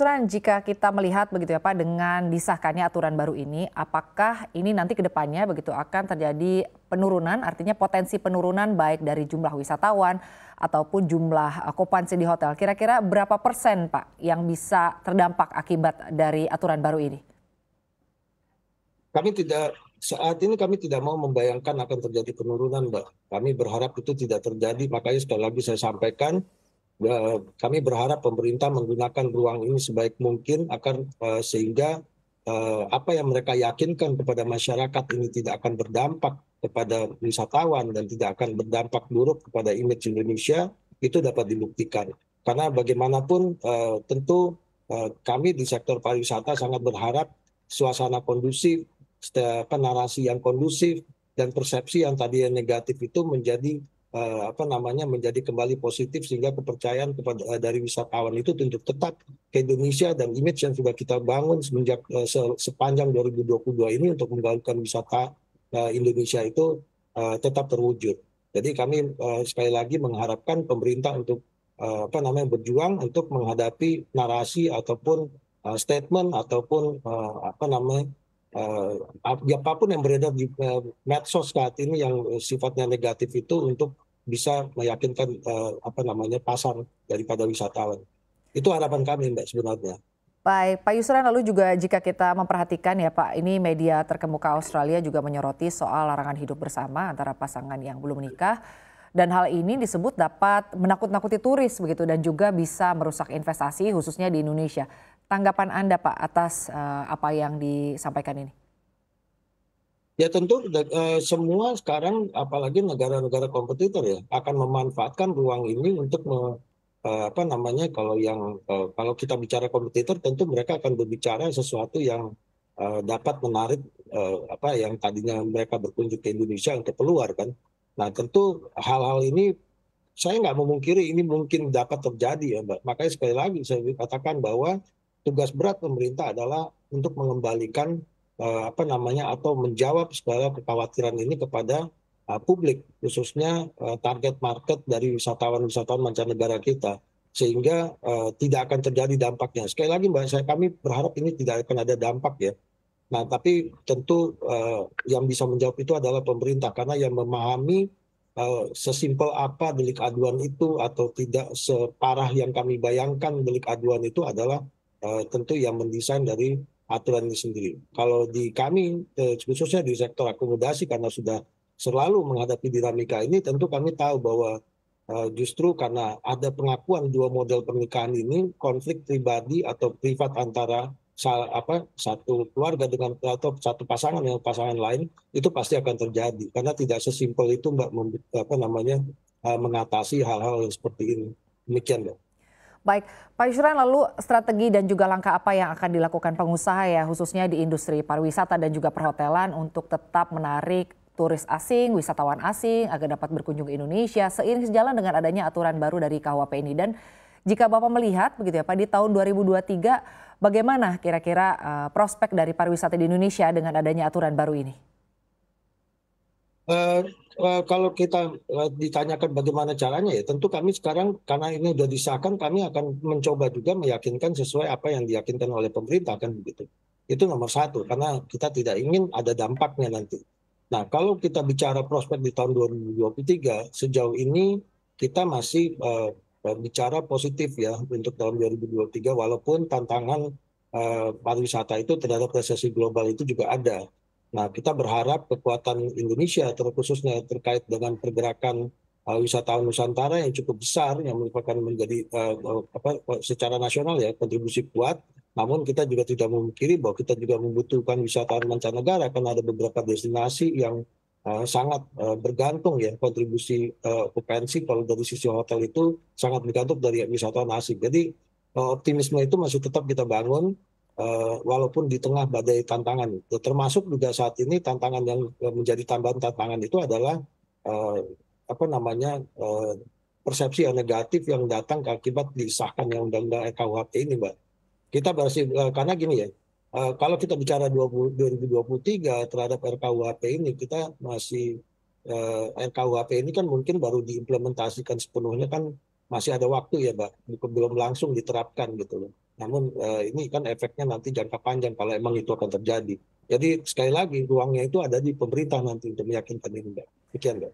Yusran, jika kita melihat begitu ya Pak, dengan disahkannya aturan baru ini, apakah ini nanti ke depannya begitu akan terjadi penurunan, artinya potensi penurunan baik dari jumlah wisatawan ataupun jumlah okupansi di hotel. Kira-kira berapa persen Pak yang bisa terdampak akibat dari aturan baru ini? Saat ini kami tidak mau membayangkan akan terjadi penurunan, Mbak. Kami berharap itu tidak terjadi, makanya sekali lagi saya sampaikan, kami berharap pemerintah menggunakan ruang ini sebaik mungkin agar sehingga apa yang mereka yakinkan kepada masyarakat ini tidak akan berdampak kepada wisatawan dan tidak akan berdampak buruk kepada image Indonesia, itu dapat dibuktikan. Karena bagaimanapun tentu kami di sektor pariwisata sangat berharap suasana kondusif, narasi yang kondusif, dan persepsi yang tadi yang negatif itu menjadi menjadi kembali positif, sehingga kepercayaan dari wisatawan itu untuk tetap ke Indonesia dan image yang sudah kita bangun semenjak sepanjang 2022 ini untuk menggaungkan wisata Indonesia itu tetap terwujud. Jadi kami sekali lagi mengharapkan pemerintah untuk berjuang untuk menghadapi narasi ataupun statement ataupun apapun yang beredar di medsos saat ini yang sifatnya negatif itu untuk bisa meyakinkan pasar daripada wisatawan. Itu harapan kami, Mbak, sebenarnya. Baik, Pak Yusran, lalu juga jika kita memperhatikan ya Pak, ini media terkemuka Australia juga menyoroti soal larangan hidup bersama antara pasangan yang belum menikah. Dan hal ini disebut dapat menakut-nakuti turis begitu dan juga bisa merusak investasi khususnya di Indonesia. Tanggapan Anda Pak atas apa yang disampaikan ini? Ya tentu semua sekarang apalagi negara-negara kompetitor ya akan memanfaatkan ruang ini untuk kalau kita bicara kompetitor tentu mereka akan berbicara sesuatu yang dapat menarik yang tadinya mereka berkunjung ke Indonesia untuk keluar kan. Nah tentu hal-hal ini saya nggak memungkiri ini mungkin dapat terjadi ya Mbak. Makanya sekali lagi saya katakan bahwa tugas berat pemerintah adalah untuk mengembalikan atau menjawab segala kekhawatiran ini kepada publik, khususnya target market dari wisatawan-wisatawan mancanegara kita, sehingga tidak akan terjadi dampaknya. Sekali lagi Mbak, kami berharap ini tidak akan ada dampak ya. Nah, tapi tentu yang bisa menjawab itu adalah pemerintah, karena yang memahami sesimpel apa delik aduan itu atau tidak separah yang kami bayangkan delik aduan itu adalah tentu yang mendesain dari aturan ini sendiri. Kalau di kami, khususnya di sektor akomodasi, karena sudah selalu menghadapi dinamika ini, tentu kami tahu bahwa justru karena ada pengakuan dua model pernikahan ini, konflik pribadi atau privat antara satu keluarga dengan atau satu pasangan dengan pasangan lain itu pasti akan terjadi, karena tidak sesimpel itu Mbak mengatasi hal-hal yang seperti ini. Demikian Mbak. Baik, Pak Yusran, lalu strategi dan juga langkah apa yang akan dilakukan pengusaha ya khususnya di industri pariwisata dan juga perhotelan untuk tetap menarik turis asing, wisatawan asing agar dapat berkunjung ke Indonesia seiring sejalan dengan adanya aturan baru dari KUHP ini. Dan jika Bapak melihat begitu ya Pak, di tahun 2023 bagaimana kira-kira prospek dari pariwisata di Indonesia dengan adanya aturan baru ini? Kalau kita ditanyakan bagaimana caranya ya tentu kami sekarang karena ini sudah disahkan, kami akan mencoba juga meyakinkan sesuai apa yang diyakinkan oleh pemerintah kan begitu. Itu nomor satu, karena kita tidak ingin ada dampaknya nanti. Nah kalau kita bicara prospek di tahun 2023 sejauh ini kita masih bicara positif ya untuk tahun 2023, walaupun tantangan pariwisata itu terhadap resesi global itu juga ada. Nah, kita berharap kekuatan Indonesia, terkhususnya terkait dengan pergerakan wisatawan Nusantara yang cukup besar, yang merupakan menjadi secara nasional ya kontribusi kuat. Namun kita juga tidak memungkiri bahwa kita juga membutuhkan wisatawan mancanegara, karena ada beberapa destinasi yang sangat bergantung ya kontribusi okupansi kalau dari sisi hotel itu sangat bergantung dari wisatawan asing. Jadi optimisme itu masih tetap kita bangun. Walaupun di tengah badai tantangan, termasuk juga saat ini tantangan yang menjadi tambahan tantangan itu adalah persepsi yang negatif yang datang akibat disahkan yang undang-undang RKUHP ini, Mbak. Kita masih karena gini ya, kalau kita bicara 2023 terhadap RKUHP ini, kita masih RKUHP ini kan mungkin baru diimplementasikan sepenuhnya kan masih ada waktu ya, Mbak, belum langsung diterapkan gitu loh. Namun ini kan efeknya nanti jangka panjang kalau emang itu akan terjadi. Jadi sekali lagi ruangnya itu ada di pemerintah nanti untuk meyakinkan ini, Mbak. Demikian, Mbak.